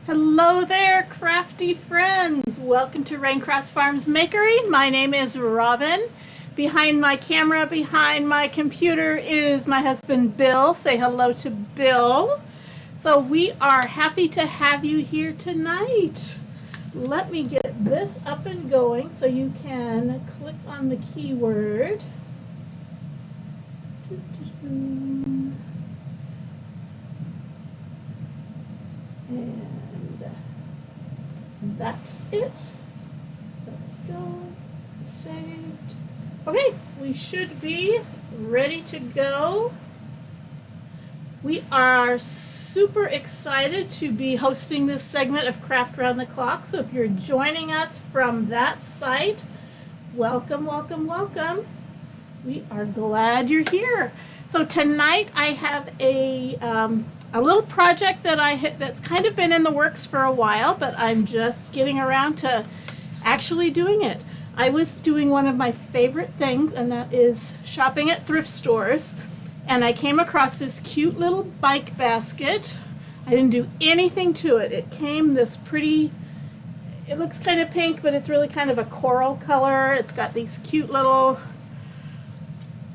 Hello there, crafty friends. Welcome to Raincrafts Farms Makery. My name is Robin. Behind my camera, behind my computer is my husband Bill. Say hello to Bill. So we are happy to have you here tonight. Let me get this up and going so you can click on the keyword. And that's it. Let's go. Saved. Okay, we should be ready to go. We are super excited to be hosting this segment of Craft Round the Clock. So if you're joining us from that site, welcome, welcome, welcome. We are glad you're here. So tonight I have a little project that's kind of been in the works for a while, but I'm just getting around to actually doing it. I was doing one of my favorite things, and that is shopping at thrift stores, and I came across this cute little bike basket. I didn't do anything to it. It came this pretty, it looks kind of pink, but it's really kind of a coral color. It's got these cute little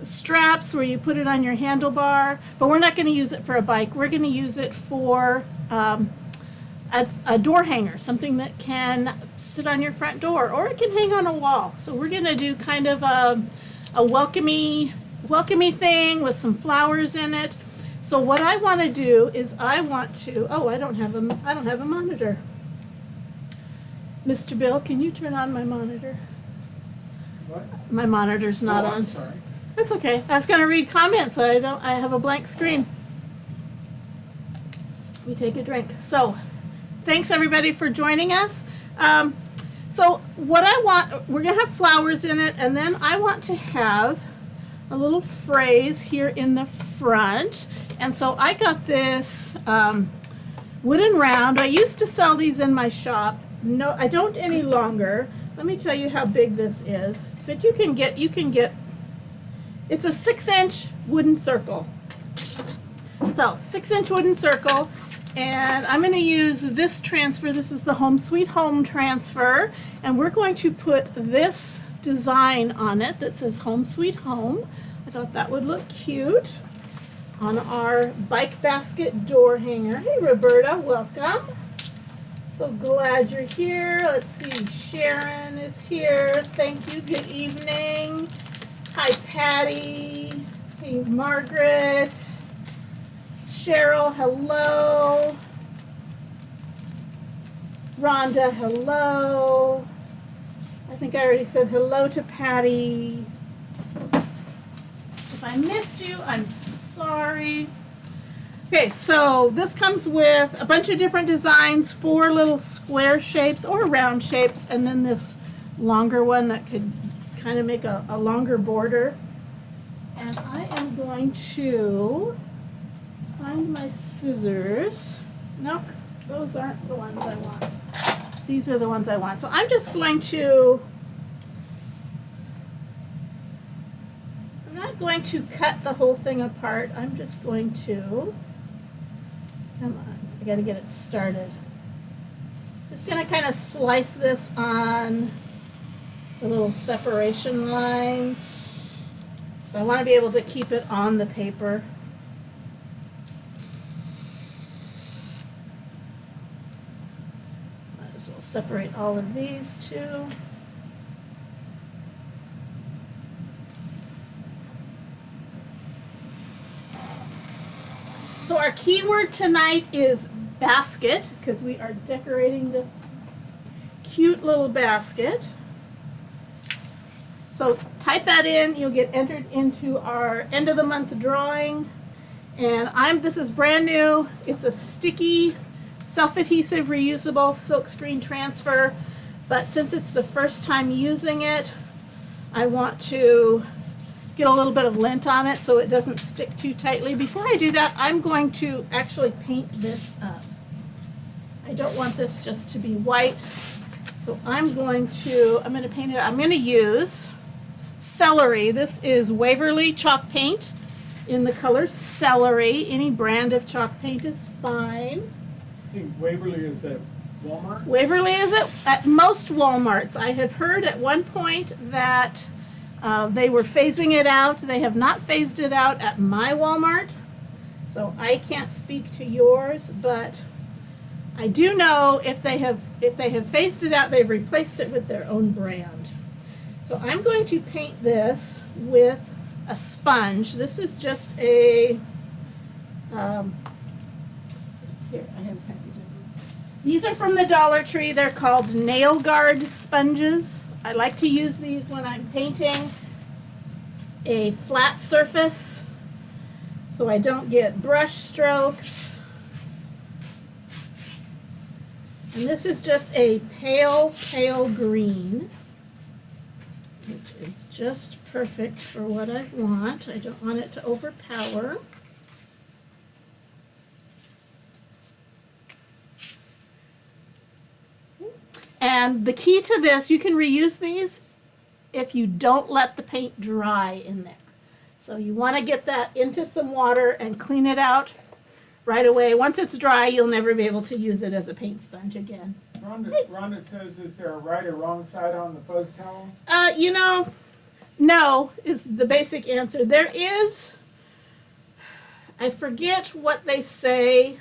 straps where you put it on your handlebar, but we're not going to use it for a bike. We're going to use it for a door hanger, something that can sit on your front door, or it can hang on a wall. So we're going to do kind of a welcomey thing with some flowers in it. So what I want to do is I don't have a monitor. Mr. Bill, can you turn on my monitor? What? My monitor's not on. I'm sorry. That's okay. I was going to read comments. I have a blank screen. We take a drink. So, thanks everybody for joining us. So what I want, we're going to have flowers in it, and then I want to have a little phrase here in the front. And so I got this wooden round. I used to sell these in my shop. No, I don't any longer. Let me tell you how big this is. But you can get it's a 6-inch wooden circle. So 6-inch wooden circle, and I'm going to use this transfer. This is the Home Sweet Home transfer, and we're going to put this design on it that says Home Sweet Home. I thought that would look cute on our bike basket door hanger. Hey Roberta, welcome. So glad you're here. Let's see, Sharon is here. Thank you, good evening. Hi, Patty. Hey, Margaret. Cheryl, hello. Rhonda, hello. I think I already said hello to Patty. If I missed you, I'm sorry. Okay, so this comes with a bunch of different designs, 4 little square shapes or round shapes, and then this longer one that could kind of make a longer border. And I am going to find my scissors. Nope, those aren't the ones I want. These are the ones I want. So I'm just going to, I'm not going to cut the whole thing apart. I'm just going to, come on, I gotta get it started. Just gonna kind of slice this on the little separation lines. So I want to be able to keep it on the paper. Might as well separate all of these too. So our keyword tonight is basket, because we are decorating this cute little basket. So type that in, you'll get entered into our end of the month drawing. And this is brand new. It's a sticky, self-adhesive, reusable silkscreen transfer. But since it's the first time using it, I want to get a little bit of lint on it so it doesn't stick too tightly. Before I do that, I'm going to actually paint this up. I don't want this just to be white. So I'm going to paint it. I'm going to use celery. This is Waverly chalk paint in the color celery. Any brand of chalk paint is fine. think Waverly is at Walmart? Waverly is at most Walmarts. I have heard at one point that they were phasing it out. They have not phased it out at my Walmart, so I can't speak to yours, but I do know if they have phased it out, they've replaced it with their own brand. So I'm going to paint this with a sponge. This is just a here, I have a package of them. These are from the Dollar Tree. They're called nail guard sponges. I like to use these when I'm painting a flat surface so I don't get brush strokes. And this is just a pale green, which is just perfect for what I want. I don't want it to overpower. And the key to this, you can reuse these if you don't let the paint dry in there. So you want to get that into some water and clean it out right away. Once it's dry, you'll never be able to use it as a paint sponge again. Rhonda says, is there a right or wrong side on the fuzz towel? No is the basic answer. There is, I forget what they say.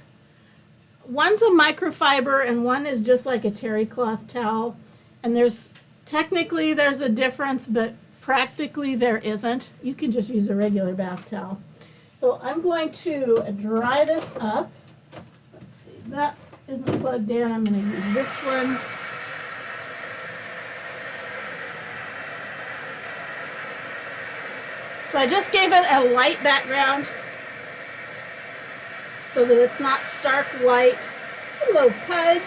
One's a microfiber and one is just like a terry cloth towel. And technically there's a difference, but practically there isn't. You can just use a regular bath towel. So I'm going to dry this up. Let's see, that isn't plugged in. I'm going to use this one. So I just gave it a light background so that it's not stark white. Hello, Pudge.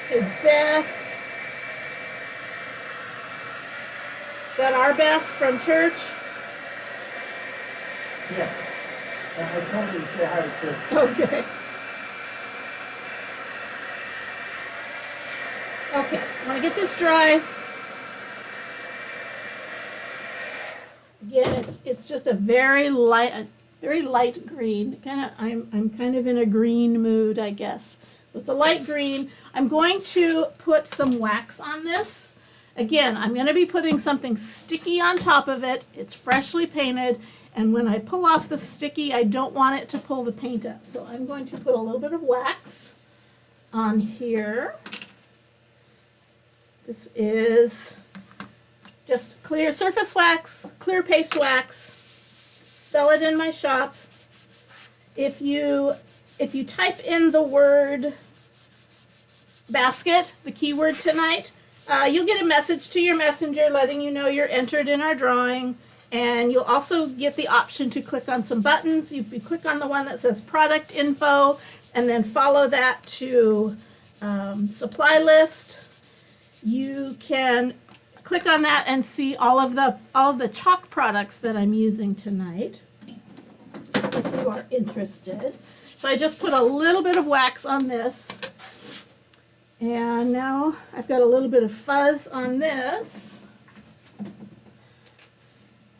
Hey, Beth. Is that our Beth from church? Yes. I told her to say hi to Chris. Okay. Okay, I want to get this dry. Again, it's just a very light green. I'm kind of in a green mood, I guess. So it's a light green. I'm going to put some wax on this. Again, I'm going to be putting something sticky on top of it. It's freshly painted, and when I pull off the sticky, I don't want it to pull the paint up. So I'm going to put a little bit of wax on here. This is just clear surface wax, clear paste wax. Sell it in my shop. If you type in the word basket, the keyword tonight, you'll get a message to your messenger letting you know you're entered in our drawing, and you'll also get the option to click on some buttons. If you click on the one that says product info and then follow that to supply list, you can click on that and see all of the chalk products that I'm using tonight, if you are interested. So I just put a little bit of wax on this, and now I've got a little bit of fuzz on this,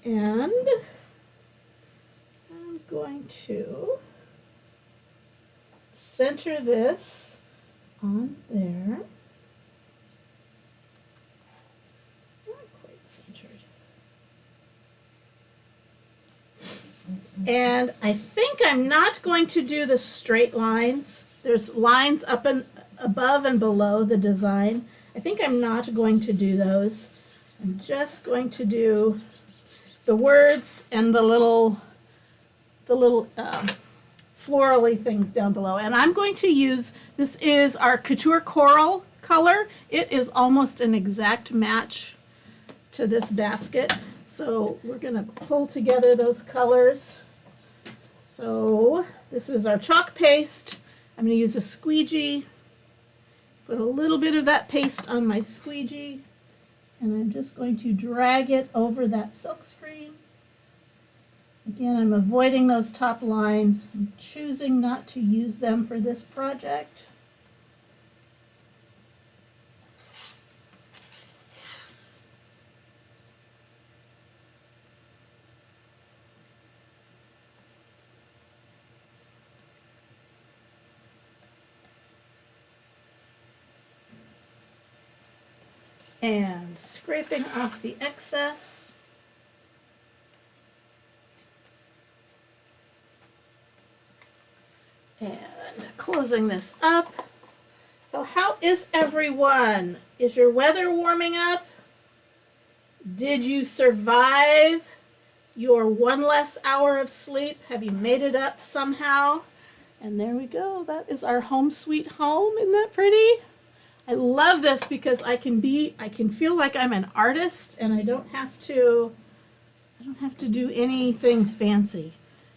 and I'm going to center this on there. And I think I'm not going to do the straight lines. There's lines up and above and below the design. I think I'm not going to do those. I'm just going to do the words and the little florally things down below. And I'm going to use, this is our Couture Coral color. It is almost an exact match to this basket. So we're going to pull together those colors. So this is our chalk paste. I'm going to use a squeegee. Put a little bit of that paste on my squeegee. And I'm just going to drag it over that silk screen. Again, I'm avoiding those top lines. I'm choosing not to use them for this project. And scraping off the excess. And closing this up. So how is everyone? Is your weather warming up? Did you survive your one less hour of sleep? Have you made it up somehow? And there we go. That is our home sweet home. Isn't that pretty? I love this because I can feel like I'm an artist and I don't have to do anything fancy.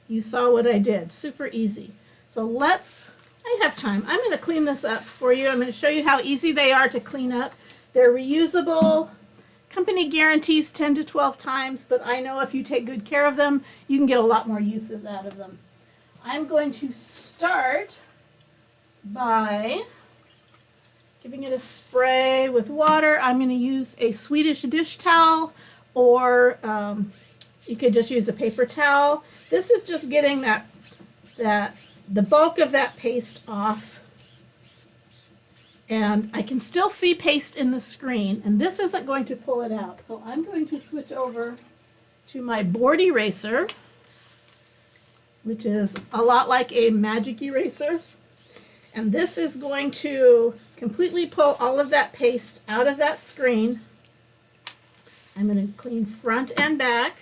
You saw what I did. Super easy. So I have time. I'm going to clean this up for you. I'm going to show you how easy they are to clean up. They're reusable. Company guarantees 10 to 12 times, but I know if you take good care of them, you can get a lot more uses out of them. I'm going to start by giving it a spray with water. I'm going to use a Swedish dish towel, or you could just use a paper towel. This is just getting the bulk of that paste off. And I can still see paste in the screen, and this isn't going to pull it out. So I'm going to switch over to my board eraser, which is a lot like a magic eraser. And this is going to completely pull all of that paste out of that screen. I'm going to clean front and back.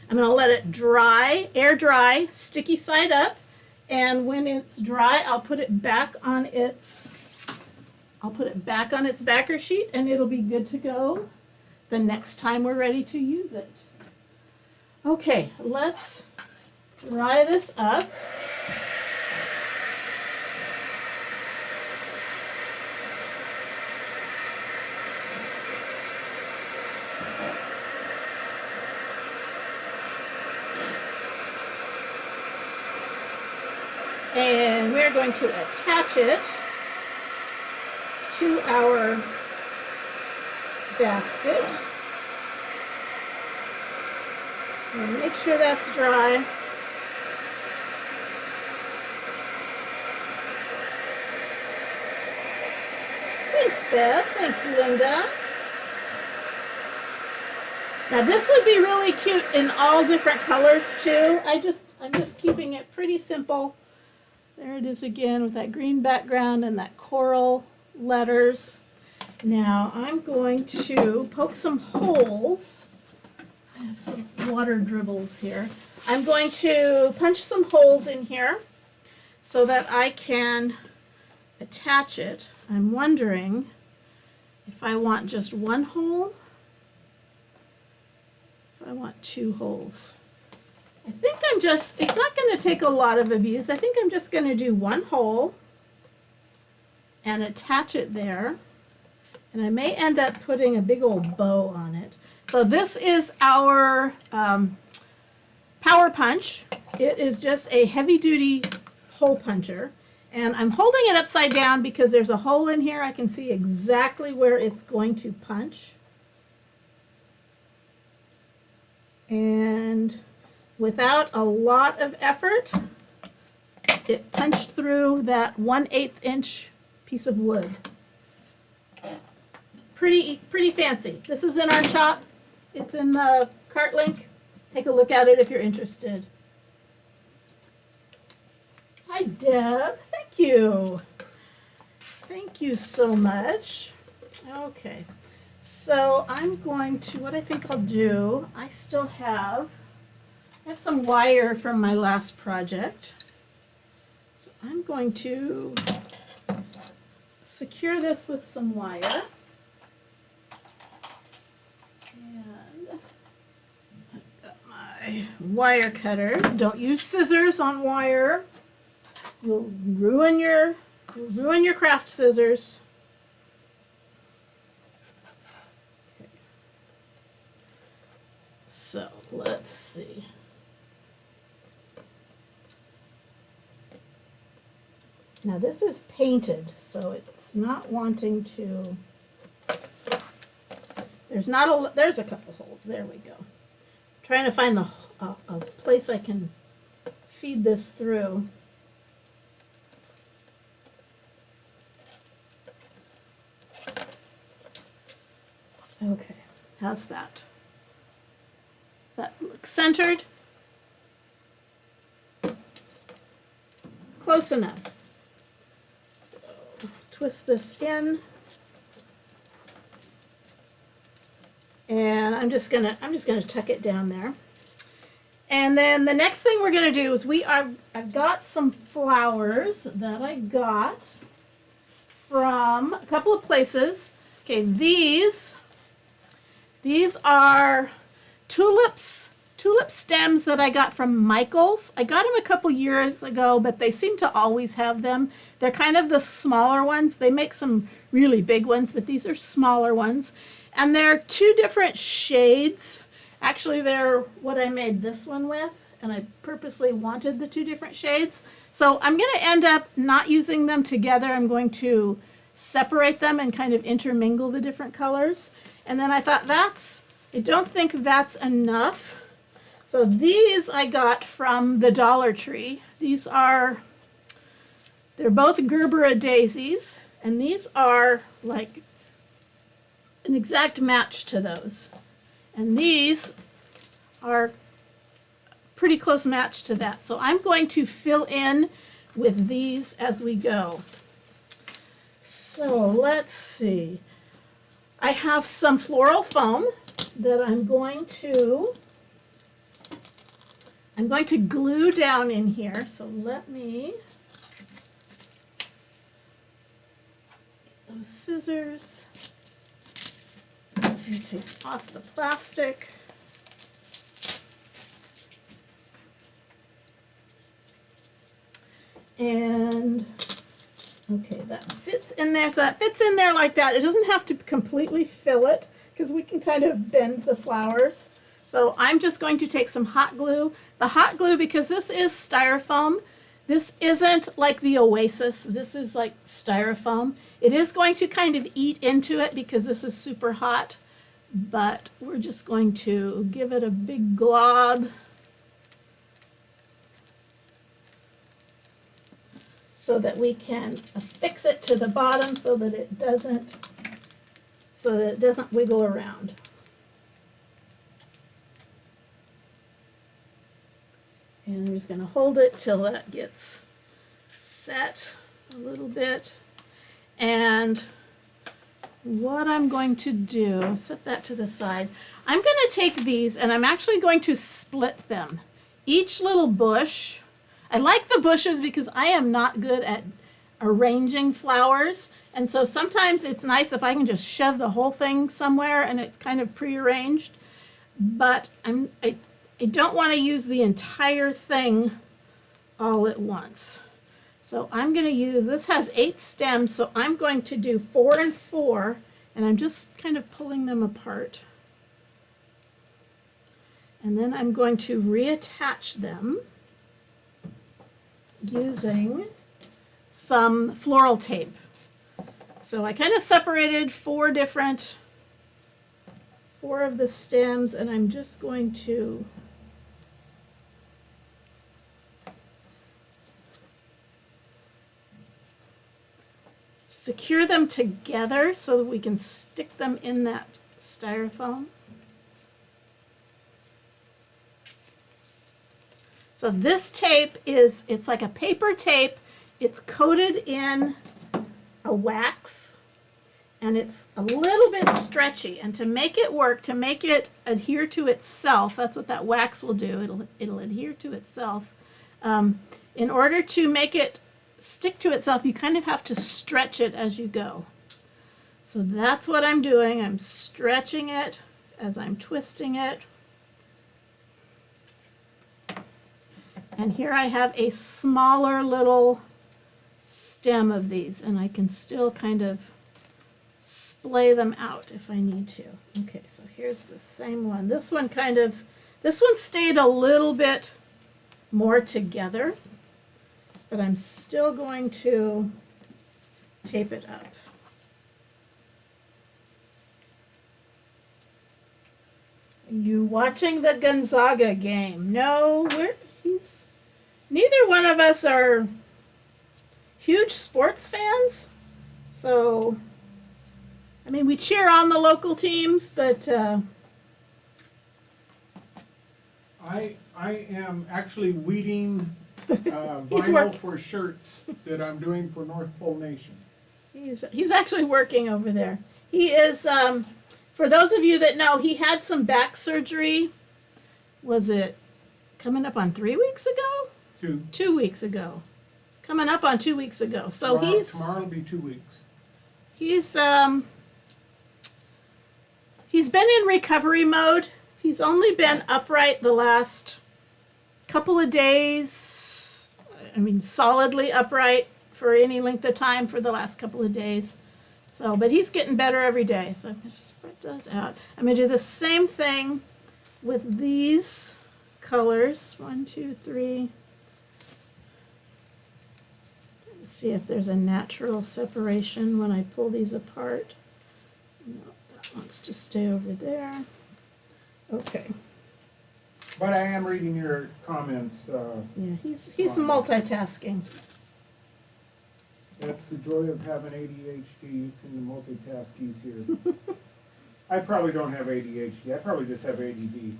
I'm going to let it dry, air dry, sticky side up, and when it's dry, I'll put it back on its backer sheet, and it'll be good to go the next time we're ready to use it. Okay, let's dry this up. And we're going to attach it to our basket. And make sure that's dry. Thanks, Beth. Thanks, Linda. Now this would be really cute in all different colors too. I'm just keeping it pretty simple. There it is again with that green background and that coral letters. Now I'm going to poke some holes. I have some water dribbles here. I'm going to punch some holes in here so that I can attach it. I'm wondering if I want just one hole, if I want two holes. I think it's not going to take a lot of abuse. I think I'm just going to do one hole and attach it there. And I may end up putting a big old bow on it. So this is our Power Punch. It is just a heavy duty hole puncher. And I'm holding it upside down because there's a hole in here. I can see exactly where it's going to punch. And without a lot of effort, it punched through that 1/8 inch piece of wood. Pretty fancy. This is in our shop. It's in the cart link. Take a look at it if you're interested. Hi, Deb. Thank you. Thank you so much. Okay. So I'm going to, what I think I'll do, I have some wire from my last project. So I'm going to secure this with some wire. And I've got my wire cutters. Don't use scissors on wire. You'll ruin your craft scissors. Okay. So let's see. Now this is painted, so it's not wanting to. There's a couple holes. There we go. I'm trying to find a place I can feed this through. Okay, how's that? Does that look centered? Close enough. So, twist this in. And I'm just gonna tuck it down there. And then the next thing we're gonna do is I've got some flowers that I got from a couple of places. Okay, these are tulip stems that I got from Michael's. I got them a couple years ago, but they seem to always have them. They're kind of the smaller ones. They make some really big ones, but these are smaller ones. And they're two different shades. Actually, they're what I made this one with, and I purposely wanted the two different shades. So I'm going to end up not using them together. I'm going to separate them and kind of intermingle the different colors. And then I thought I don't think that's enough. So these I got from the Dollar Tree. They're both Gerbera daisies, and these are like an exact match to those. And these are pretty close match to that. So I'm going to fill in with these as we go. So let's see. I have some floral foam that I'm going to glue down in here. So let me get those scissors. And take off the plastic. And okay, that fits in there. So that fits in there like that. It doesn't have to completely fill it because we can kind of bend the flowers. So I'm just going to take some hot glue. The hot glue, because this is styrofoam, this isn't like the Oasis. This is like styrofoam. It is going to kind of eat into it because this is super hot. But we're just going to give it a big glob so that we can affix it to the bottom so that it doesn't wiggle around. And I'm just going to hold it till that gets set a little bit. And what I'm going to do, set that to the side. I'm going to take these and I'm actually going to split them. Each little bush, I like the bushes because I am not good at arranging flowers. And so sometimes it's nice if I can just shove the whole thing somewhere and it's kind of prearranged. But I don't want to use the entire thing all at once. So I'm going to use, this has 8 stems, so I'm going to do 4 and 4, and I'm just kind of pulling them apart. And then I'm going to reattach them using some floral tape. So I kind of separated 4 of the stems, and I'm just going to secure them together so that we can stick them in that styrofoam. So this tape it's like a paper tape. It's coated in a wax and it's a little bit stretchy. And to make it work, to make it adhere to itself, that's what that wax will do. It'll adhere to itself. In order to make it stick to itself, you kind of have to stretch it as you go. So that's what I'm doing. I'm stretching it as I'm twisting it. And here I have a smaller little stem of these, and I can still kind of splay them out if I need to. Okay, so here's the same one. This one stayed a little bit more together, but I'm still going to tape it up. Are you watching the Gonzaga game? No, neither one of us are huge sports fans, so I mean, we cheer on the local teams, but I am actually weeding He's vinyl for shirts that I'm doing for North Pole Nation. he's actually working over there. He is, for those of you that know, he had some back surgery. Was it coming up on 3 weeks ago? 2. 2 weeks ago. Coming up on 2 weeks ago. So Tomorrow will be 2 weeks. he's been in recovery mode. He's only been upright the last couple of days. I mean, solidly upright for any length of time for the last couple of days. So, but he's getting better every day. So I'm going to spread those out. I'm going to do the same thing with these colors. 1, 2, 3. Let's see if there's a natural separation when I pull these apart. No, that wants to stay over there. Okay. But I am reading your comments. Yeah, he's multitasking. That's the joy of having ADHD. You can multitask easier. I probably don't have ADHD. I probably just have ADD.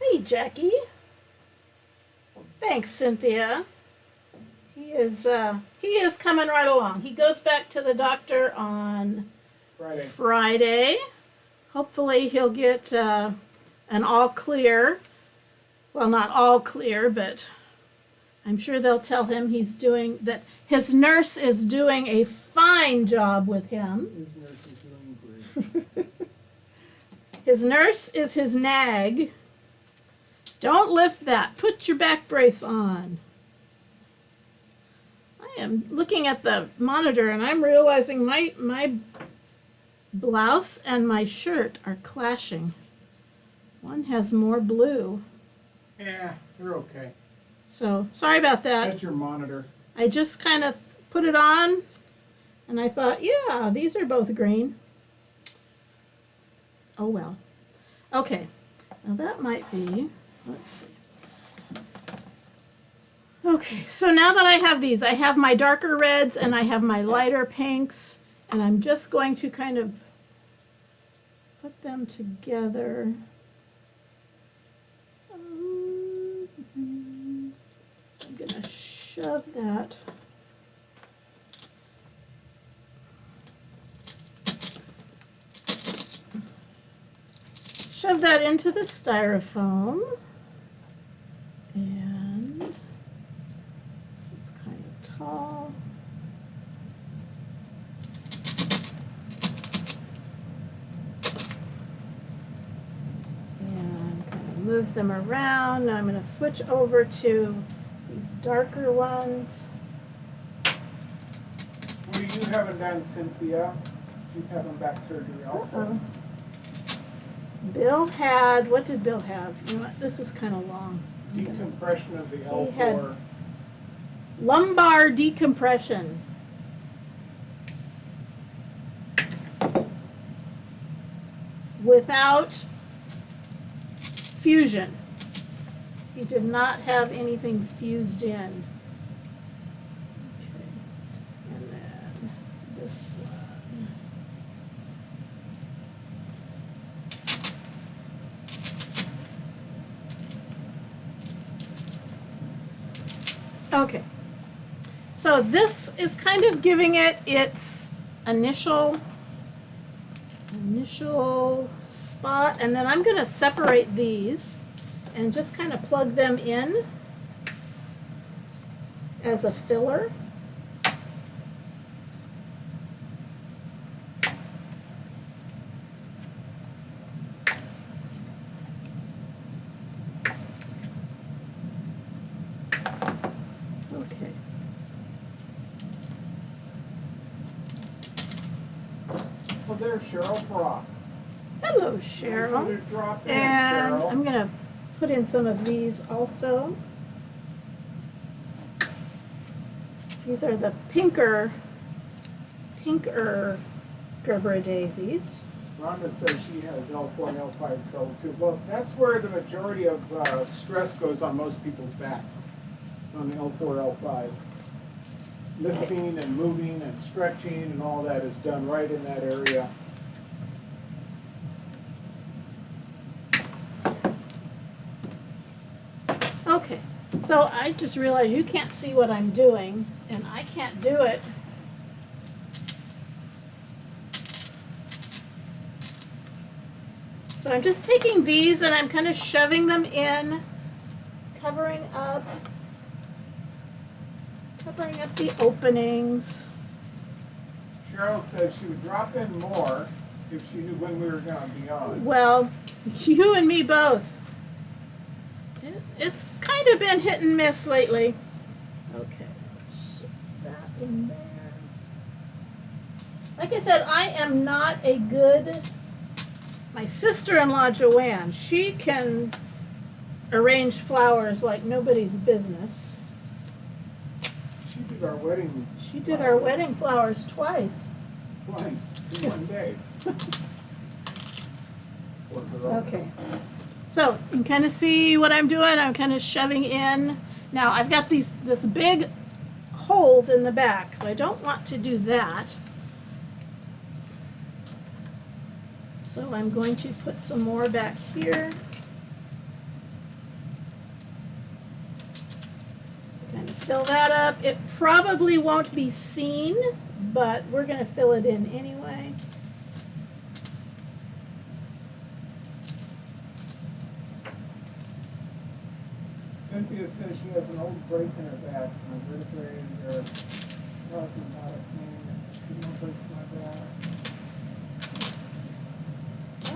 Hey, Jackie. Thanks, Cynthia. He is coming right along. He goes back to the doctor on Friday. Hopefully he'll get an all clear. Well, not all clear, but I'm sure they'll tell him that his nurse is doing a fine job with him. His nurse is doing great. His nurse is his nag. Don't lift that. Put your back brace on. I am looking at the monitor and I'm realizing my blouse and my shirt are clashing. One has more blue. Yeah, you're okay. So, sorry about that. That's your monitor. I just kind of put it on and I thought, yeah, these are both green. Oh well. Okay. Now that might be, let's see. Okay, so now that I have these, I have my darker reds and I have my lighter pinks, and I'm just going to kind of put them together. I'm going to shove that. Shove that into the styrofoam. And this is kind of tall. And kind of move them around. Now I'm going to switch over to these darker ones. Well, you haven't done Cynthia. She's having back surgery also. Bill had, what did Bill have? You know what, this is kind of long. Decompression of the He had L4. lumbar decompression. Without fusion. He did not have anything fused in. Okay. And then this one. Okay, so this is kind of giving it its initial spot, and then I'm going to separate these and just kind of plug them in as a filler. Okay. Well, there's Cheryl Brock. Hello, Cheryl. Just drop in, And Cheryl. I'm going to put in some of these also. These are the pinker Gerber daisies. Rhonda says she has L4 and L5 trouble too. Well, that's where the majority of stress goes on most people's backs. It's on the L4, L5. Lifting and moving and stretching and all that is done right in that area. Okay, so I just realized you can't see what I'm doing, and I can't do it. So I'm just taking these and I'm kind of shoving them in, covering up the openings. Cheryl says she would drop in more if she knew when we were going to be on. Well, you and me both. It's kind of been hit and miss lately. Okay, let's shove that in there. Like I said, I am not a good... My sister-in-law, Joanne, she can arrange flowers like nobody's business. She did our wedding. She did our wedding flowers twice. Twice in one day. Okay. So you can kind of see what I'm doing. I'm kind of shoving in. Now I've got this big holes in the back, so I don't want to do that. So I'm going to put some more back here. To kind of fill that up. It probably won't be seen, but we're going to fill it in anyway. Cynthia says she has an old break in her back, and a vertebrae in her causing a lot of pain, and she breaks my back.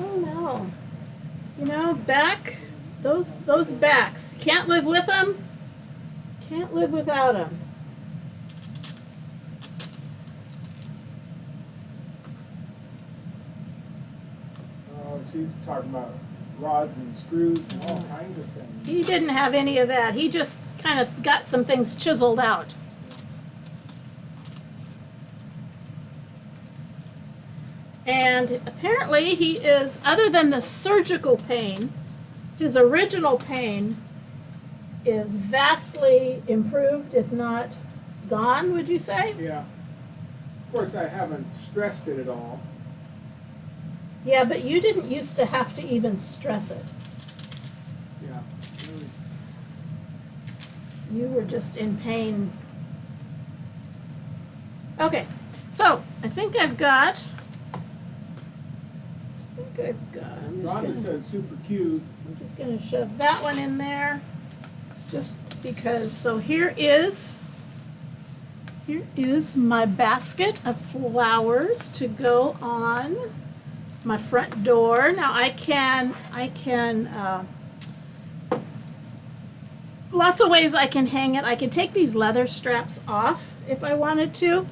Oh no. You know, those backs, can't live with them, can't live without them. Oh, she's talking about rods and screws and all kinds of things. He didn't have any of that. He just kind of got some things chiseled out. And apparently he is, other than the surgical pain, his original pain is vastly improved, if not gone, would you say? Yeah. Of course, I haven't stressed it at all. Yeah, but you didn't used to have to even stress it. Yeah. It was, You were just in pain. Okay, so I think I've got. Rhonda says super cute. I'm just going to shove that one in there, just because. So here is my basket of flowers to go on my front door. Now I can lots of ways I can hang it. I can take these leather straps off if I wanted to,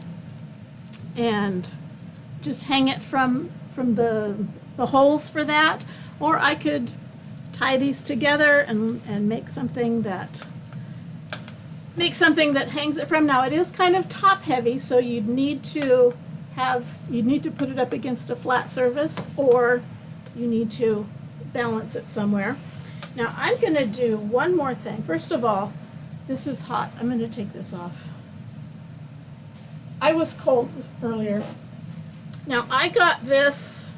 and just hang it from the holes for that, or I could tie these together and make something that hangs it from. Now it is kind of top heavy, so you'd need to put it up against a flat surface, or you need to balance it somewhere. Now I'm going to do one more thing. First of all, this is hot. I'm going to take this off. I was cold earlier. Now I got this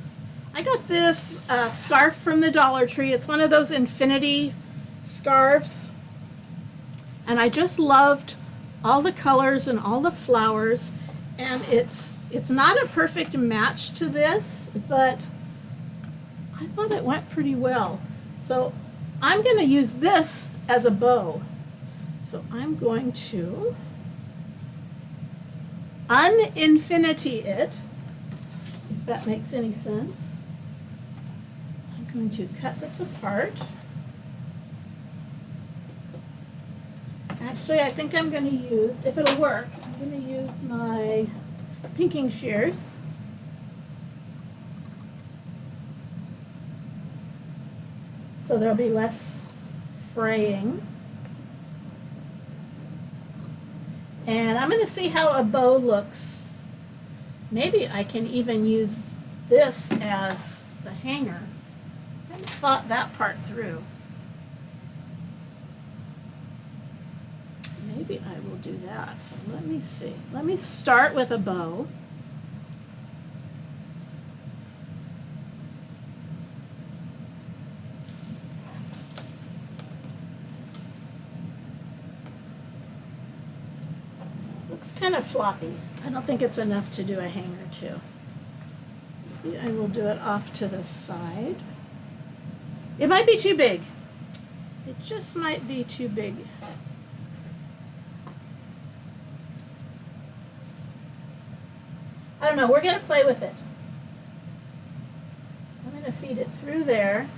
scarf from the Dollar Tree. It's one of those infinity scarves. And I just loved all the colors and all the flowers. And it's not a perfect match to this, but I thought it went pretty well. So I'm going to use this as a bow. So I'm going to uninfinity it, if that makes any sense. I'm going to cut this apart. Actually, I think I'm going to use, if it'll work, I'm going to use my pinking shears. So there'll be less fraying. And I'm going to see how a bow looks. Maybe I can even use this as the hanger. I haven't thought that part through. Maybe I will do that. So let me see. Let me start with a bow. Looks kind of floppy. I don't think it's enough to do a hanger too. Maybe I will do it off to the side. It might be too big. It just might be too big. I don't know, we're gonna play with it. I'm gonna feed it through there.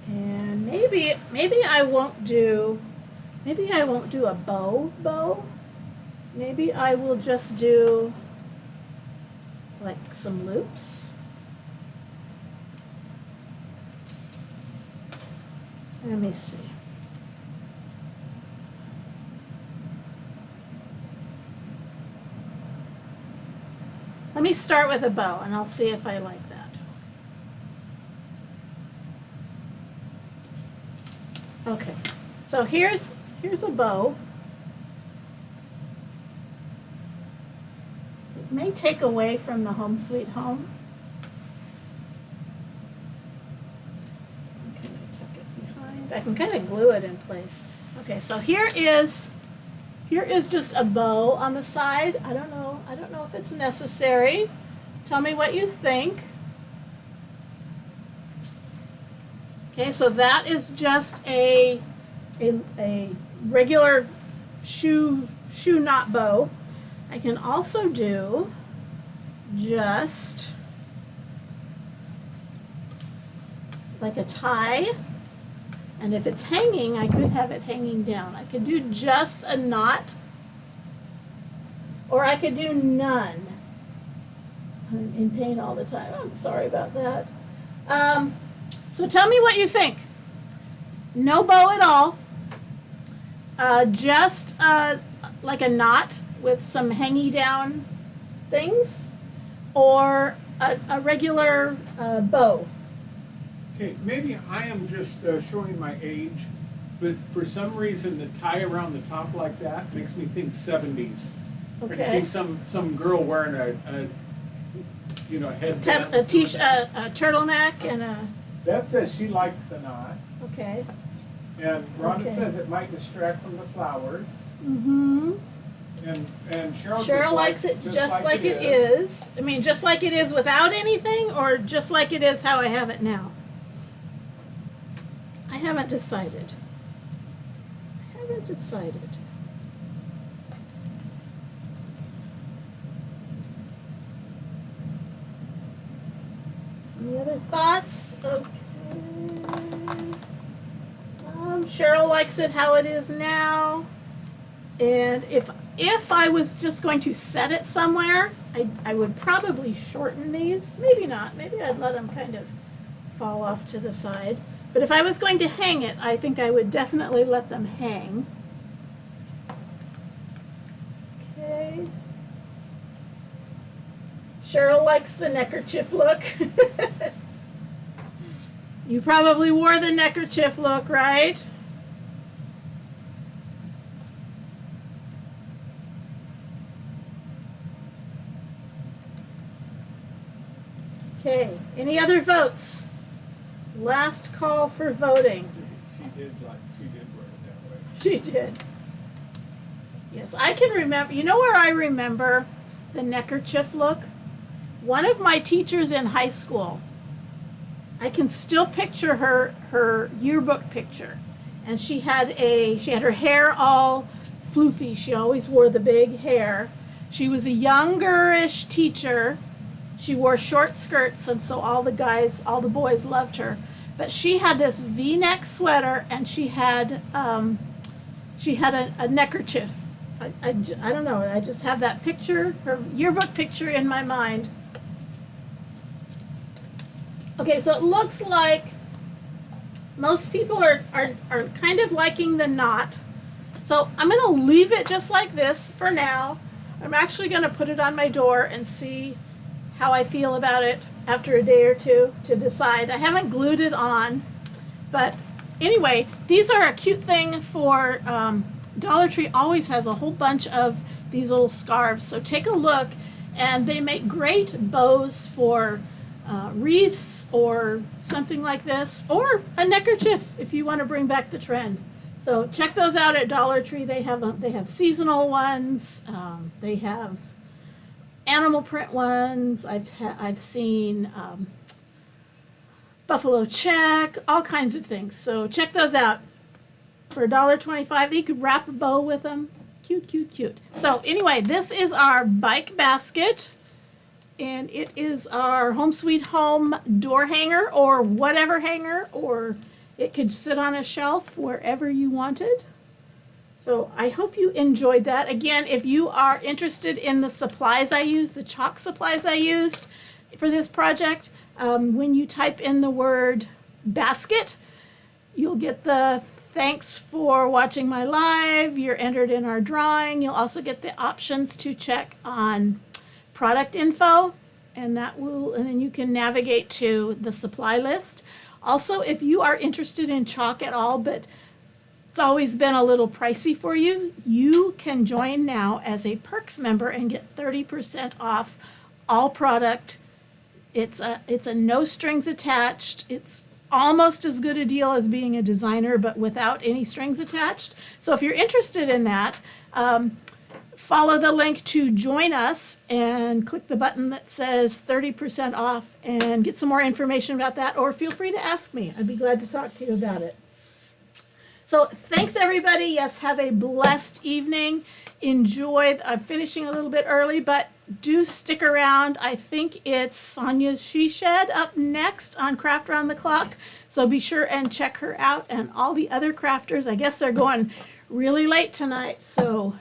And maybe I won't do a bow. Maybe I will just do like some loops. Let me see. Let me start with a bow and I'll see if I like that. Okay, so here's a bow. It may take away from the Home Sweet Home. Okay, tuck it behind. I can kind of glue it in place. Okay, so here is just a bow on the side. I don't know if it's necessary. Tell me what you think. Okay, so that is just a regular shoe knot bow. I can also do just like a tie. And if it's hanging, I could have it hanging down. I could do just a knot, or I could do none. I'm in pain all the time. I'm sorry about that. So tell me what you think. No bow at all. Just like a knot with some hangy down things, or a regular bow. Okay, maybe I am just showing my age, but for some reason the tie around the top like that makes me think 70s. Okay. I can see some girl wearing a headband. A turtleneck and a. That says she likes the knot. Okay. And Rhonda Okay. says it might distract from the flowers. Mm-hmm. And Cheryl likes it just like it is. I mean, just like it is without anything, or just like it is how I have it now? I haven't decided. Any other thoughts? Okay. Cheryl likes it how it is now. And if I was just going to set it somewhere, I would probably shorten these. Maybe not. Maybe I'd let them kind of fall off to the side. But if I was going to hang it, I think I would definitely let them hang. Okay. Cheryl likes the neckerchief look. You probably wore the neckerchief look, right? Okay, any other votes? Last call for voting. She did wear it that way. She did. Yes, I can remember. You know where I remember the neckerchief look? One of my teachers in high school. I can still picture her yearbook picture, and she had her hair all floofy. She always wore the big hair. She was a youngerish teacher. She wore short skirts, and so all the boys loved her. But she had this V-neck sweater, and she had a neckerchief. I don't know. I just have that picture, her yearbook picture, in my mind. Okay, so it looks like most people are kind of liking the knot. So I'm going to leave it just like this for now. I'm actually going to put it on my door and see how I feel about it after a day or two to decide. I haven't glued it on, but anyway, these are a cute thing for Dollar Tree always has a whole bunch of these little scarves. So take a look, and they make great bows for wreaths or something like this, or a neckerchief if you want to bring back the trend. So check those out at Dollar Tree. They have seasonal ones. They have animal print ones. I've seen buffalo check, all kinds of things. So check those out. For $1.25, you could wrap a bow with them. Cute, cute, cute. So anyway, this is our bike basket, and it is our Home Sweet Home door hanger or whatever hanger, or it could sit on a shelf wherever you wanted. So I hope you enjoyed that. Again, if you are interested in the supplies I used, the chalk supplies I used for this project, when you type in the word basket, you'll get the thanks for watching my live. You're entered in our drawing. You'll also get the options to check on product info, and then you can navigate to the supply list. Also, if you are interested in chalk at all, but it's always been a little pricey for you, you can join now as a Perks member and get 30% off all product. It's a no strings attached. It's almost as good a deal as being a designer, but without any strings attached. So if you're interested in that, follow the link to join us and click the button that says 30% off and get some more information about that, or feel free to ask me. I'd be glad to talk to you about it. So thanks everybody. Yes, have a blessed evening. Enjoy. I'm finishing a little bit early, but do stick around. I think it's Sonia's She Shed up next on Craft Around the Clock. So be sure and check her out, and all the other crafters. I guess they're going really late tonight, so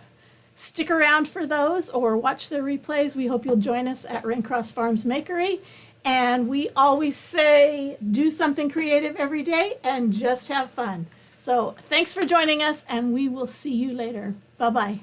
stick around for those or watch the replays. We hope you'll join us at Raincross Farms Makery. And we always say, do something creative every day and just have fun. So thanks for joining us, and we will see you later. Bye-bye.